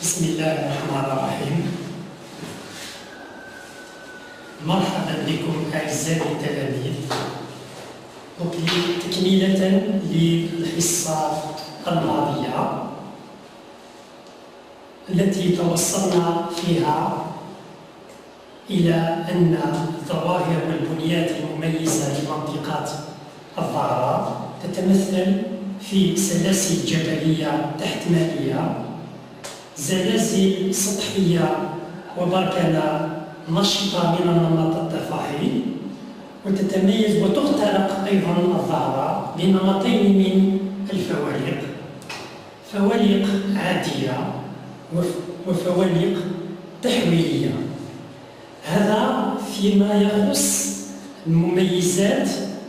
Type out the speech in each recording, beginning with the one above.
بسم الله الرحمن الرحيم. مرحبا بكم أعزائي التلاميذ. تكملة للحصة الماضية التي توصلنا فيها إلى أن الظواهر والبنيات المميزة لمنطقة الظهر تتمثل في سلاسل جبلية تحتمالية، زلازل سطحية وبركنة نشطة من النمط الطفاحي، وتتميز وتخترق أيضا الظهر بنمطين من الفوالق، فوالق عادية وفوالق تحويلية. هذا فيما يخص المميزات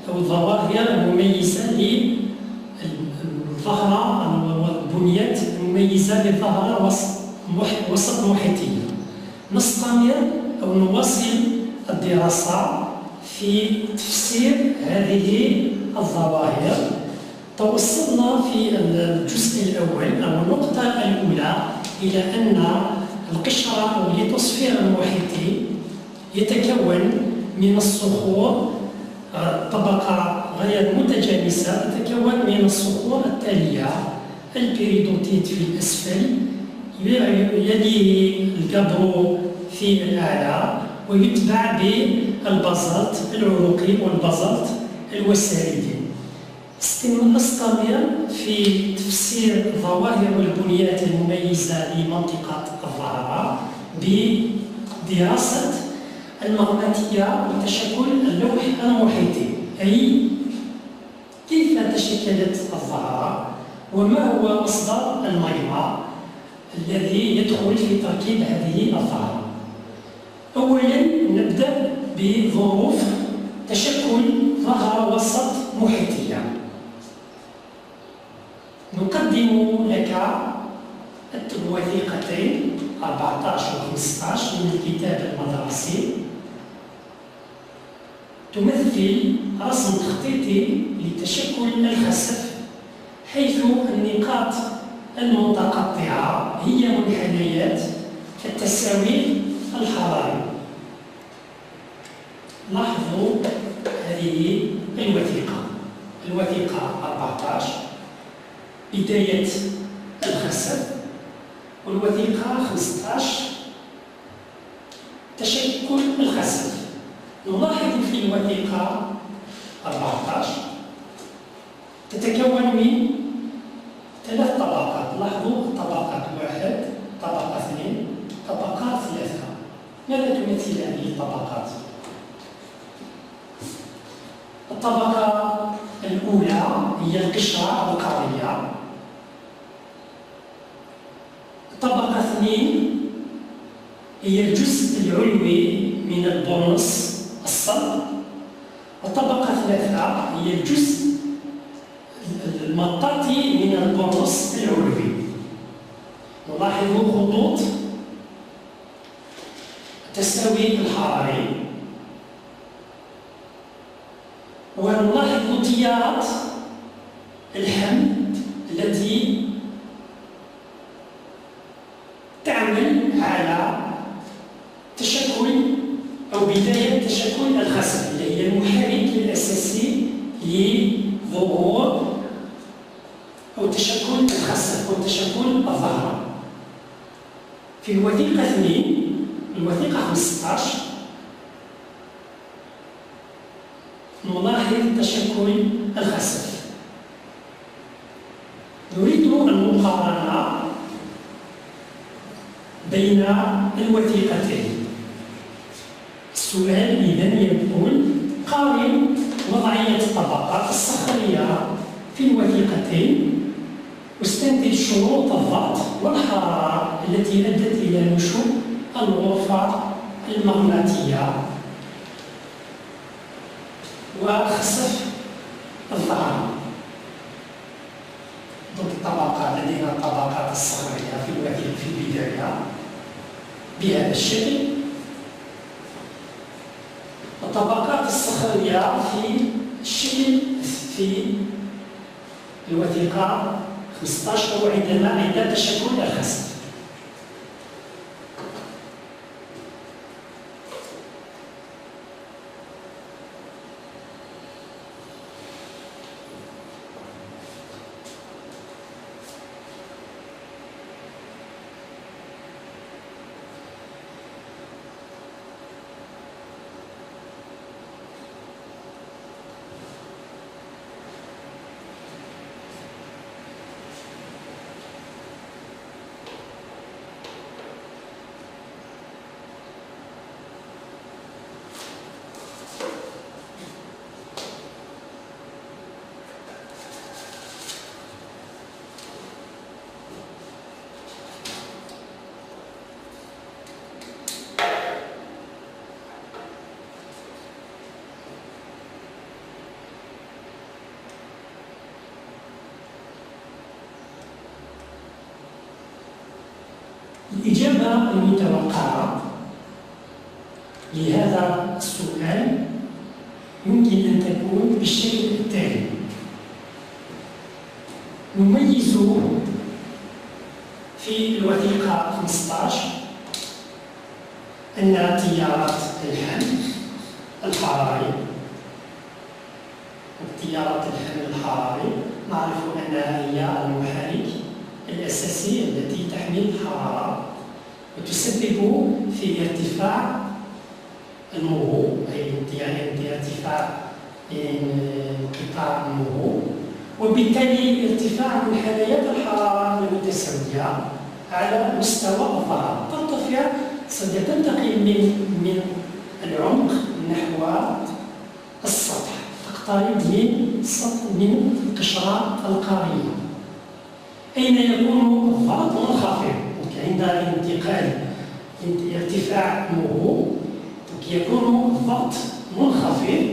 أو الظواهر المميزة للظهر والبنيات المميزة للظهر وسط محيطية. نستمر أو نواصل الدراسة في تفسير هذه الظواهر. توصلنا في الجزء الأول أو النقطة الأولى إلى أن القشرة أو الليتوسفير المحيطي يتكون من الصخور، طبقة غير متجانسة تتكون من الصخور التالية: البيريدوتيت في الأسفل، يليه الجبرو في الأعلى، ويتبع بالبازلت العروقي والبازلت الوسائدي. نستمر في تفسير الظواهر والبنيات المميزة لمنطقة الظهر بدراسة المغناطية وتشكل اللوح المحيطي، أي كيف تشكلت الظهر وما هو مصدر المياه الذي يدخل في تركيب هذه الظهر. أولا نبدأ بظروف تشكل ظهر وسط محيطية. نقدم لك الوثيقتين 14 و 15 من الكتاب المدرسي، تمثل رسم تخطيطي لتشكل الخسف، حيث النقاط المتقطعة هي منحنيات التساوي الحراري. لاحظوا هذه الوثيقة 14 بداية الخسف، والوثيقة 15 تشكل الخسف. نلاحظ في الوثيقة 14 تتكون من 3 طبقات. لاحظوا طبقة 1، طبقة 2، طبقة 3. ماذا تمثل هذه الطبقات؟ الطبقة الأولى هي القشرة القارية، الطبقة 2 هي الجزء العلوي من البونص الصلب، الطبقة 3 هي الجزء المطاطي من البونص العلوي. نلاحظ خطوط التساوي الحراري، ونلاحظ تيارات الحمل التي تعمل على تشكل أو بداية تشكل الخسف، اللي هي المحرك الأساسي لظهور أو تشكل الخسف أو تشكل الظهر. في الوثيقة 2 الوثيقة 15 نلاحظ تشكل الخسف. نريد المقارنة بين الوثيقتين. السؤال إذن يقول: قارن وضعية الطبقات الصخرية في الوثيقتين واستنتج شروط الضغط والحرارة التي أدت إلى نشوء الغرفة المغناطية وخسف الظهر. ضمن الطبقات لدينا الطبقات الصخرية في الوثيقة في البداية بهذا الشكل، الطبقات الصخرية في الشكل في الوثيقة 15 عندما تشكل الخسف. الإجابة المتوقعة لهذا السؤال يمكن أن تكون بالشكل التالي: نميز في الوثيقة 15 أن تيارات الحمل الحراري نعرف أنها هي المحرك الأساسي التي تحمل الحرارة وتسبب في ارتفاع النمو، أي ارتفاع انقطاع النمو، وبالتالي ارتفاع منحنيات الحرارة المتساوية على مستوى الظهر ترتفع، ستنتقل من العمق نحو السطح، تقترب من القشرة القارية. أين يكون الضغط منخفض؟ عند انتقال ارتفاع النمو يكون الضغط منخفض،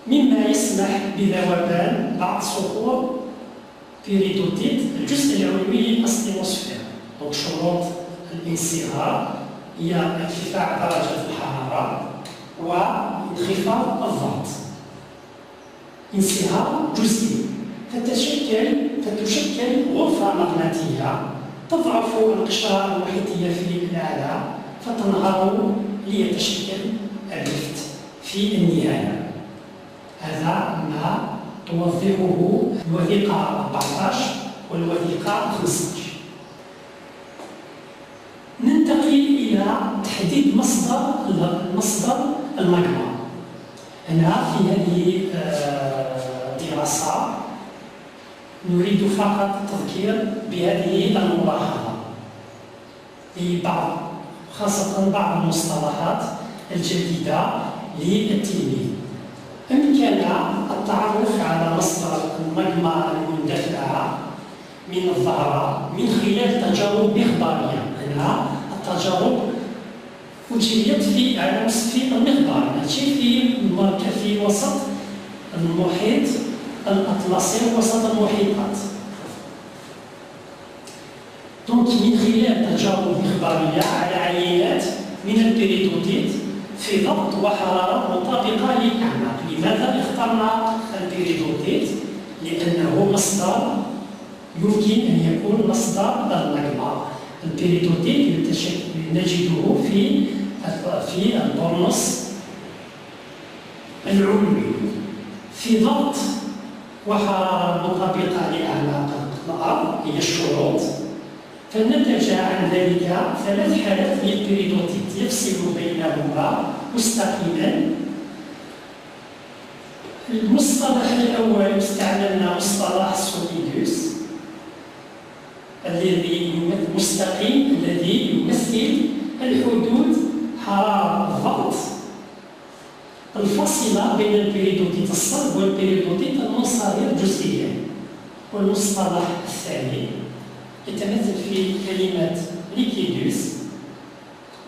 مما يسمح بذوبان بعض صخور بيريدوتيت الجزء العلوي للأتموسفير. شروط الانصهار هي ارتفاع درجة الحرارة وانخفاض الضغط. انصهار جزئي، فتشكل غرفة مغناطيسية، تضعف القشرة المحيطية في الأعلى فتنهار ليتشكل الرفت في النهاية. هذا ما توضحه الوثيقة 14 والوثيقة 15. ننتقل إلى تحديد مصدر الماغما. هنا في هذه الدراسة نريد فقط التذكير بهذه الملاحظة خاصة بعض المصطلحات الجديدة للتلميذ. أمكن التعرف على مصدر الماغما المندفعة من الذرة من خلال تجارب مخبارية. هنا التجارب أجريت في المخبار، ماشي في وسط المحيط الأطلسي وسط المحيطات. دونك من خلال تجارب مخبارية على عينات من البيريدوتيت في ضغط وحرارة مطابقة للأعماق. لماذا اخترنا البيريدوتيت؟ لأنه مصدر يمكن أن يكون مصدر الماغما. البيريدوتيت نجده في البرنس العلوي في ضغط وحرارة مطابقة لأعماق الأرض، هي الشروط. فنتج عن ذلك 3 حالات للبيريدوتيت يفصل بينهما مستقيما. المصطلح الأول استعملنا مصطلح سوليدوس الذي مستقيم، الذي يمثل الحدود حرارة الضغط الفاصلة بين البيريدوتيت الصلب والبيريدوتيت المنصهر جزئيا. والمصطلح الثاني يتمثل في كلمة ليكيدوس،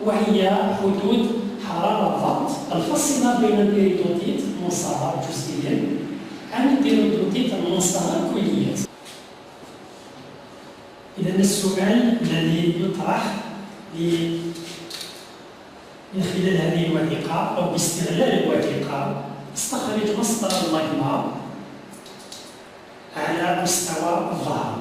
وهي حدود حرارة الضغط الفاصلة بين البيريدوتيت المنصهر جزئيا عن البيريدوتيت المنصهر كليا. إذا السؤال الذي يطرح من خلال هذه الوثيقة أو باستغلال الوثيقة استخرج مصدر الماغما على مستوى الظهر.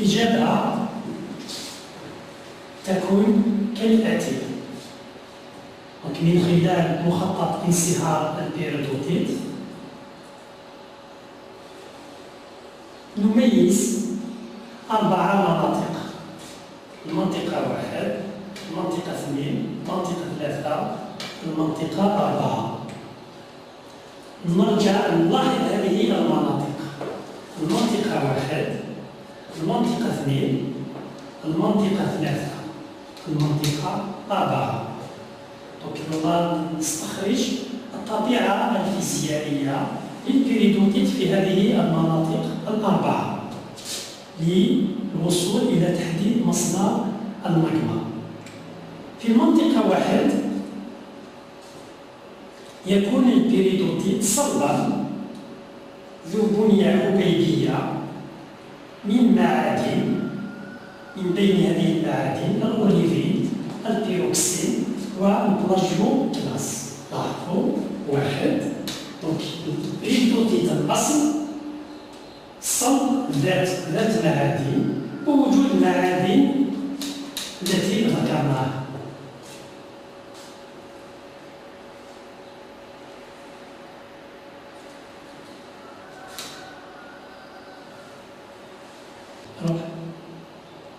إجابة تكون كالآتي. من خلال مخطط انصهار البيريودوتيت نميز 4 مناطق: المنطقة 1، المنطقة 2، المنطقة 3، المنطقة 4. نرجع نلاحظ هذه المناطق: المنطقة 1، المنطقة 2، المنطقة 3، المنطقة 4. نستخرج الطبيعة الفيزيائية للبيريودوتيت في هذه المناطق ال4 للوصول إلى تحديد مصدر الماغما. في المنطقة 1 يكون البيريودوتيت صلبا ذو بنية عبيدية من معادن، من بين هذه المعادن الأوليفين، البيروكسين والبلاجيو كلاس. لاحظوا 1. البيريودوتيت الأصل صلب ذات معادن ووجود معادن التي ذكرناها.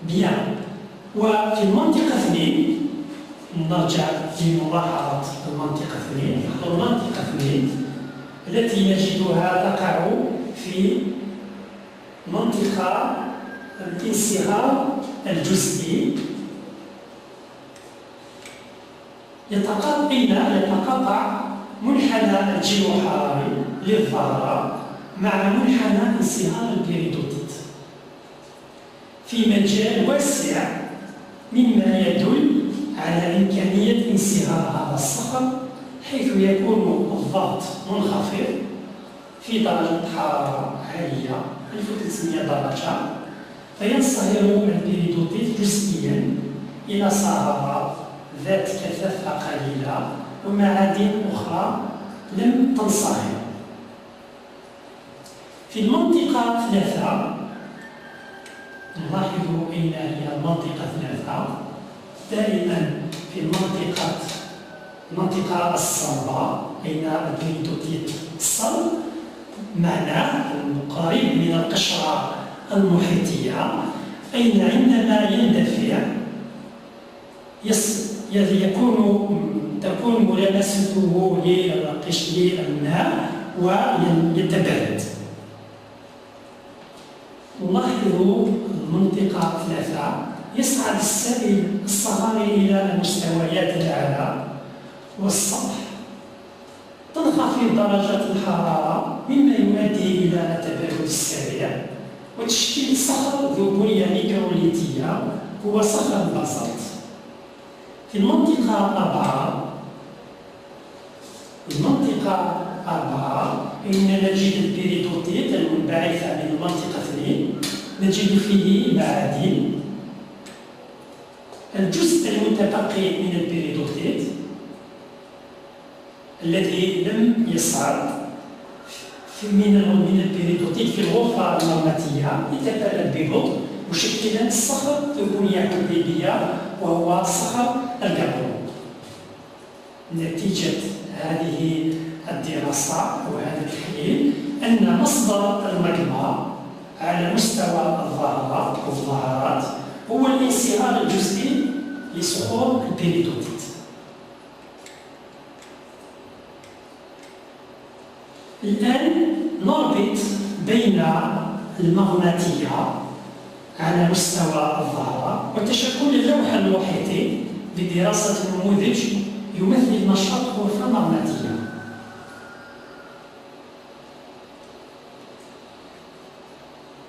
بيان. وفي المنطقة 2 نرجع لملاحظة المنطقة 2. المنطقة 2 التي نجدها تقع في منطقة الانصهار الجزئي. يتقاطع منحنى الجيوحراري للذرة مع منحنى انصهار البيريودوتيت في مجال واسع، مما يدل على إمكانية انصهار هذا الصخر، حيث يكون الضغط منخفض في درجة حرارة عالية 1300 درجة، فينصهر البيريودوتيت جزئيا إلى صهارة ذات كثافة قليلة ومعادن أخرى لم تنصهر. في المنطقة 3 نلاحظ أين هي المنطقة 3. دائما في المنطقة الصلبة أين البيريودوتيت الصلب، معناه قريب من القشرة المحيطية، أين عندما يندفع تكون ملامسته للماء ويتبرد. نلاحظ المنطقة 3 يصعد السائل الصهاري إلى المستويات الأعلى والسطح، تنخفض درجة الحرارة مما يؤدي إلى التبرد السريع وتشكيل صخر ذو بنية ميكروليتية هو صخر البازلت. في المنطقة 4 إن نجد البيريودوتيت المنبعثة من المنطقة 2 نجد فيه معادن. الجزء المتبقي من البيريودوتيت الذي لم يصعد من البيريودوتيت في الغرفة المغناطيسية يتبلد ببطء مشكلا صخر ذو بنية حبيبية وهو صخر الكربون. نتيجة هذه الدراسة وهذا التحليل أن مصدر الماغما على مستوى الظاهرات هو الانصهار الجزئي لصخور البيريودوتيت. الآن نربط بين المغناطية على مستوى الظاهرة وتشكل اللوح المحيطي بدراسة نموذج يمثل نشاط غرفة مغناطيسية.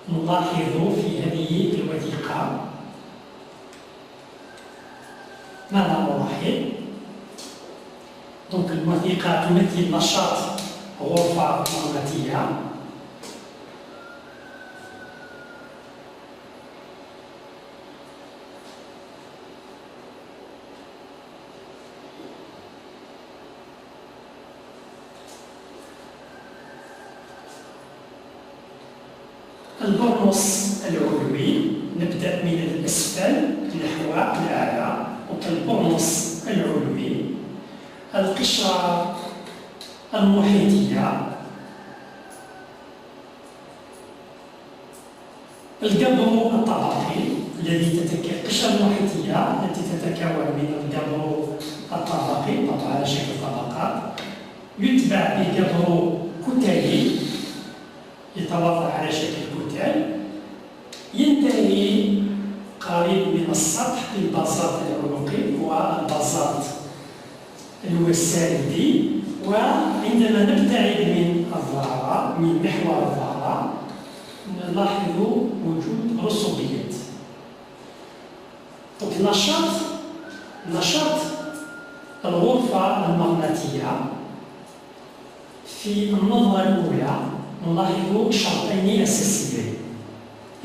نلاحظ في هذه الوثيقة ماذا نلاحظ؟ الوثيقة تمثل نشاط غرفة مغناطيسية. البرنص العلوي نبدأ من الأسفل نحو الأعلى، وكالبرنص العلوي. القشرة المحيطية، القبر الطبقي الذي القشرة المحيطية التي تتكون من القبر الطبقي طبعا على شكل طبقات، يتبع بقبر كتلي يتوضع على شكل كتل، ينتهي قريب من السطح بالبساط العنقي والبساط الوسائدي. وعندما نبتعد من الظهر من محور الظهر نلاحظ وجود رسوبيات. نشاط الغرفة المغناطية في النظرة الأولى نلاحظ شرطين أساسيين: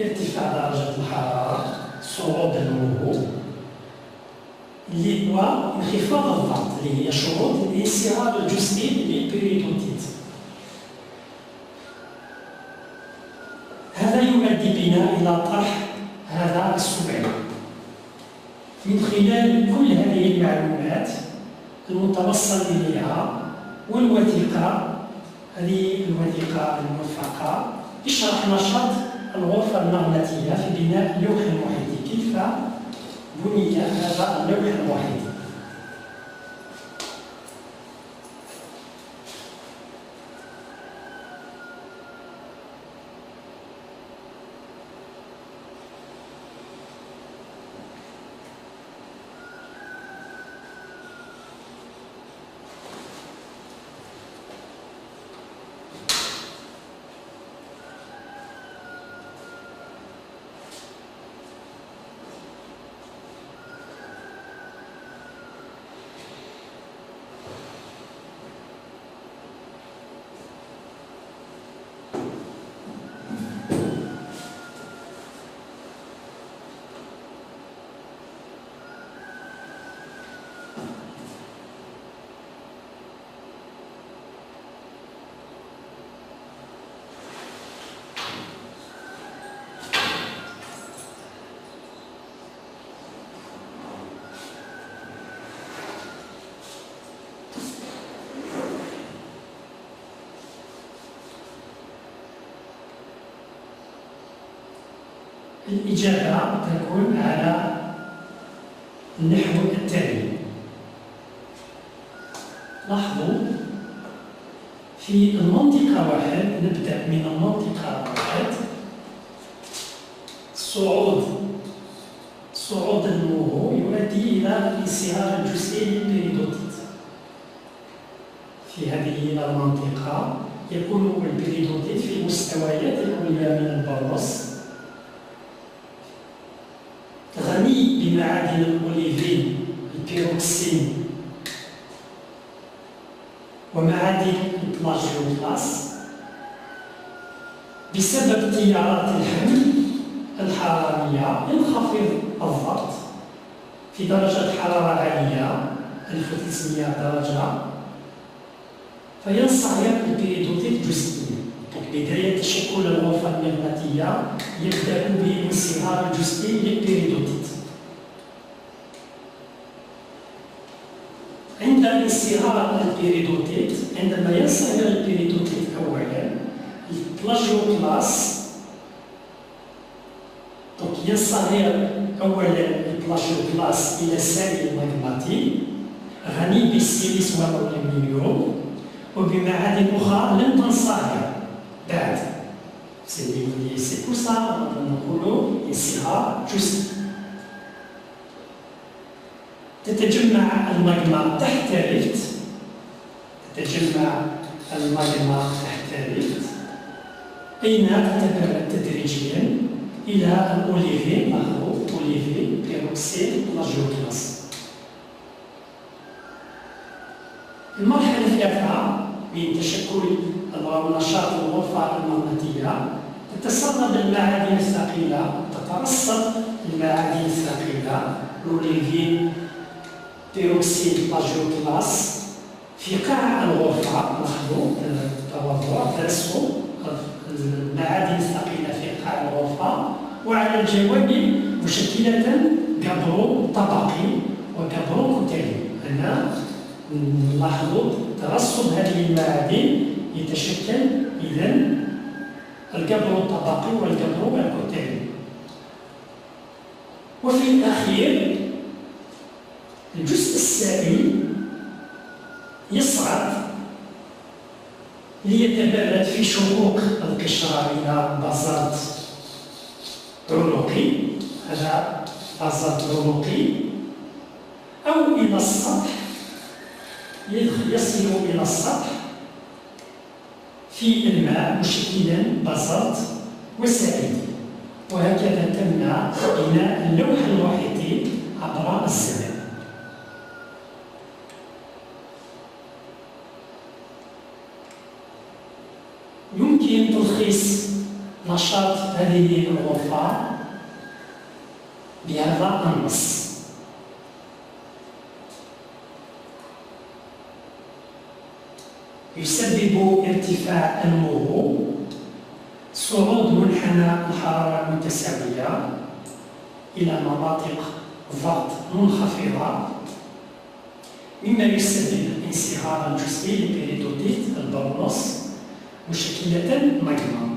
ارتفاع درجة الحرارة، صعود النمو، وانخفاض الضغط اللي هي شروط الانصهار الجزئي للبيريدوتيت. هذا يؤدي بنا إلى طرح هذا السؤال من خلال كل هذه المعلومات المتوصل إليها والوثيقة، هذه الوثيقة الموثقة اشرح نشاط الغرفة المغناطية في بناء اللوح المحيطي. كيف بني هذا اللوح المحيطي؟ الإجابة تكون على النحو التالي. لاحظوا في المنطقة واحد، نبدأ من المنطقة واحد، صعود النمو يؤدي إلى الانصهار الجزئي للبيريدوتيت. في هذه المنطقة يكون البيريدوتيت في المستويات العليا من البرص، غني بمعادن الأوليفين، البيروكسين، ومعادن البلاجيوكلاس. بسبب تيارات الحمل الحرارية ينخفض الضغط في درجة حرارة عالية 1900 درجة، فينصهر البيريدوتيت جزئيا. بداية تشكل الغرفة المغناطية يبدأ بالانصهار الجزئي للبيريدوتيت. عند انصهار البيريدوتيت، عندما ينصهر البيريدوتيت أولا، البلاجيوكلاس ينصهر أولا البلاجيوكلاس إلى سائل مغناطي غني بالسيليس والألومنيوم وبمعادن أخرى لم تنصهر بعد. سي بور سا نقولوا انصهار جزئي. تتجمع الماغما تحت ريفت، أين تتبرد تدريجيا إلى الأوليفين، لاحظوا أوليفين بيروكسيد بلاجيوكلاس. المرحلة الثالثة من تشكل نشاط الغرفة المغناطية تتسرب المعادن الثقيلة، تترسب المعادن الثقيلة الأوليفين بيروكسيد بلاجيوكلاس في قاع الغرفة. لاحظوا التوضع ترسب المعادن الثقيلة في قاع الغرفة، وعلى الجوانب مشكلة قبر طبقي وقبر كتلي. هنا نلاحظ ترسب هذه المعادن يتشكل إذن القبر الطبقي والقبر الكتلي. وفي الأخير الجزء السائل يصعد ليتبرد في شقوق القشرة إلى بازالت عنقي، هذا بازالت عنقي، أو إلى السطح، يصل إلى السطح في الماء مشكلا بازالت وسائل. وهكذا تم بناء اللوح المحيطي عبر الزمن. يمكن تلخيص نشاط هذه الغرفة بهذا النص: يسبب ارتفاع الموضوع صعود منحنى الحرارة المتساوية إلى مناطق ضغط منخفضة، مما يسبب انصهار الجزئي لبيريدوتيت البرونوس مشكلة ماجما.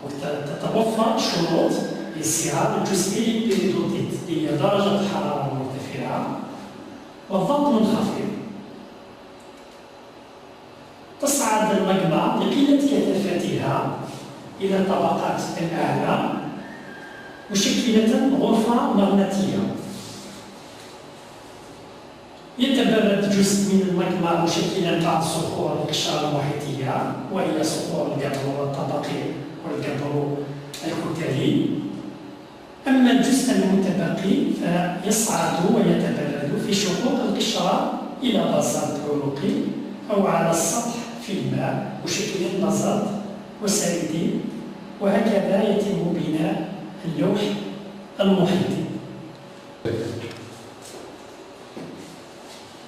وتتوفر شروط لانصهار الجزئي للبيريدوتيت، هي درجة الحرارة المرتفعة والضغط منخفض. تصعد الماجما لقلة كثافتها إلى الطبقات الأعلى مشكلة غرفة مغناطيسية. يتبرد جزء من الماجما مشكلا بعض صخور القشرة المحيطية، وهي صخور القبر الطبقي والقبر الكتلي. أما الجزء المتبقي فيصعد ويتبرد في شقوق القشرة إلى بازالت عنقي أو على السطح في الماء مشكلا بازالت وسائدي. وهكذا يتم بناء اللوح المحيطي.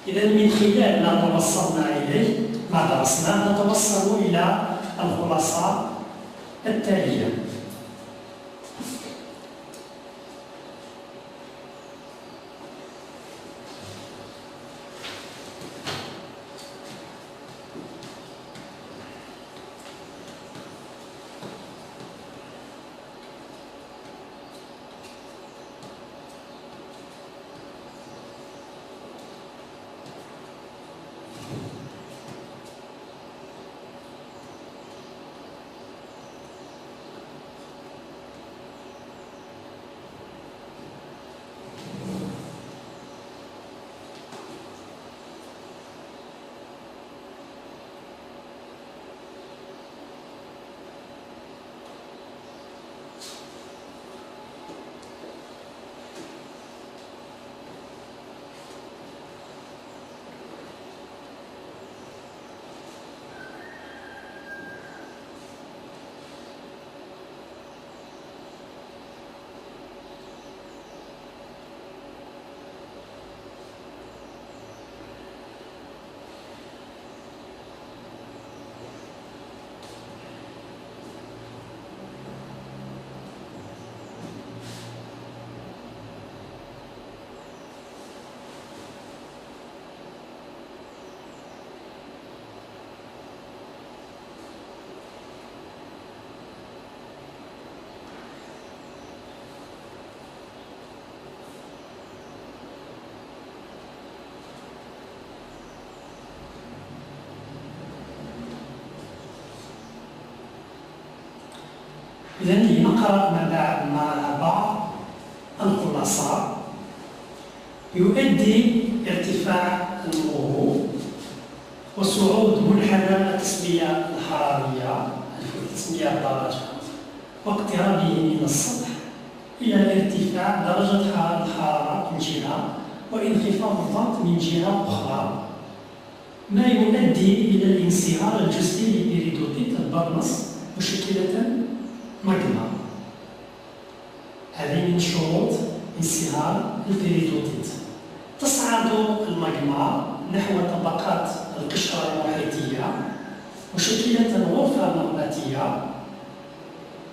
إذا من خلال ما توصلنا إليه، ما درسناه، نتوصل إلى الخلاصة التالية: إذا لنقرأ مع بعض الخلاصة. يؤدي ارتفاع الموضوع وصعود منحنى التسمية الحرارية 1600 درجة واقترابه من السطح إلى ارتفاع درجة الحرارة من جهة وانخفاض الضغط من جهة أخرى، ما يؤدي إلى الانصهار الجزئي لبيريدوتيت البرنس مشكلة ماجما. هذه من شروط انصهار البيريدوتيت. تصعد الماجما نحو طبقات القشرة المحيطية مشكلة غرفة مغناطيسية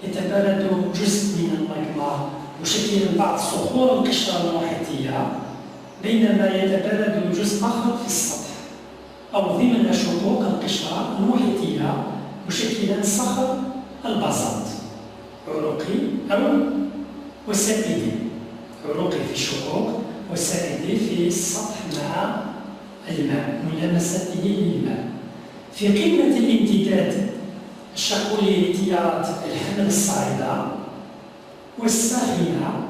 يتبرد جزء من الماجما مشكلا بعض صخور القشرة المحيطية، بينما يتبرد جزء آخر في السطح أو ضمن شقوق القشرة المحيطية مشكلا صخر البازالت عروقي أو وسائدي، عروقي في الشقوق وسائدي في السطح مع الماء، ملامسته للماء. في قمة الامتداد الشقولي لتيارات الحمل الصاعدة والساخنة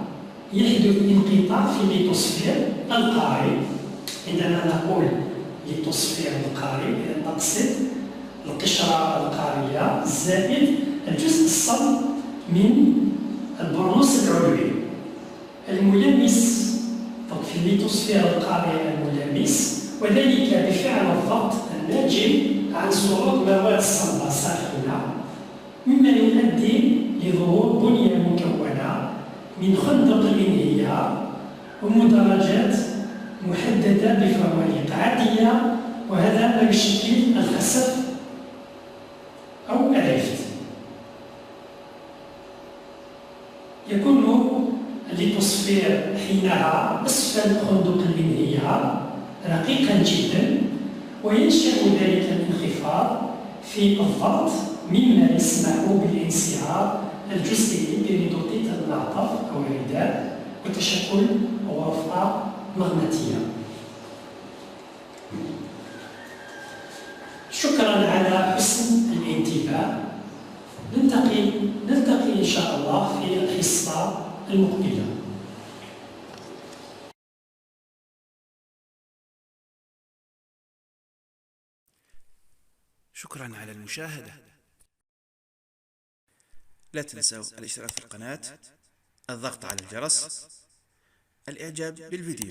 يحدث انقطاع في الليتوسفير القاري. عندما نقول ليتوسفير القاري إذا نقصد القشرة القارية زائد الجزء الصلب من البرنوس العلوي الملامس في الليتوسفير القاري الملامس، وذلك بفعل الضغط الناتج عن صعود مواد صلبة ساخنة، مما يؤدي لظهور بنية مكونة من خندق الانهيار ومدرجات محددة بفوارق عادية، وهذا ما يشكل الخسف أو الرفد. يكون الليتوسفير حينها أسفل خندق الانهيار رقيقا جدا، وينشأ ذلك الانخفاض في الضغط مما يسمح بالانصهار الجزئي بريدوتيت المعطف أو الرداء وتشكل غرفة مغناطيسية. شكرا على حسن الانتباه. نلتقي إن شاء الله في الحصة المقبلة. شكرا على المشاهدة. لا تنسوا الاشتراك في القناة، الضغط على الجرس، الإعجاب بالفيديو.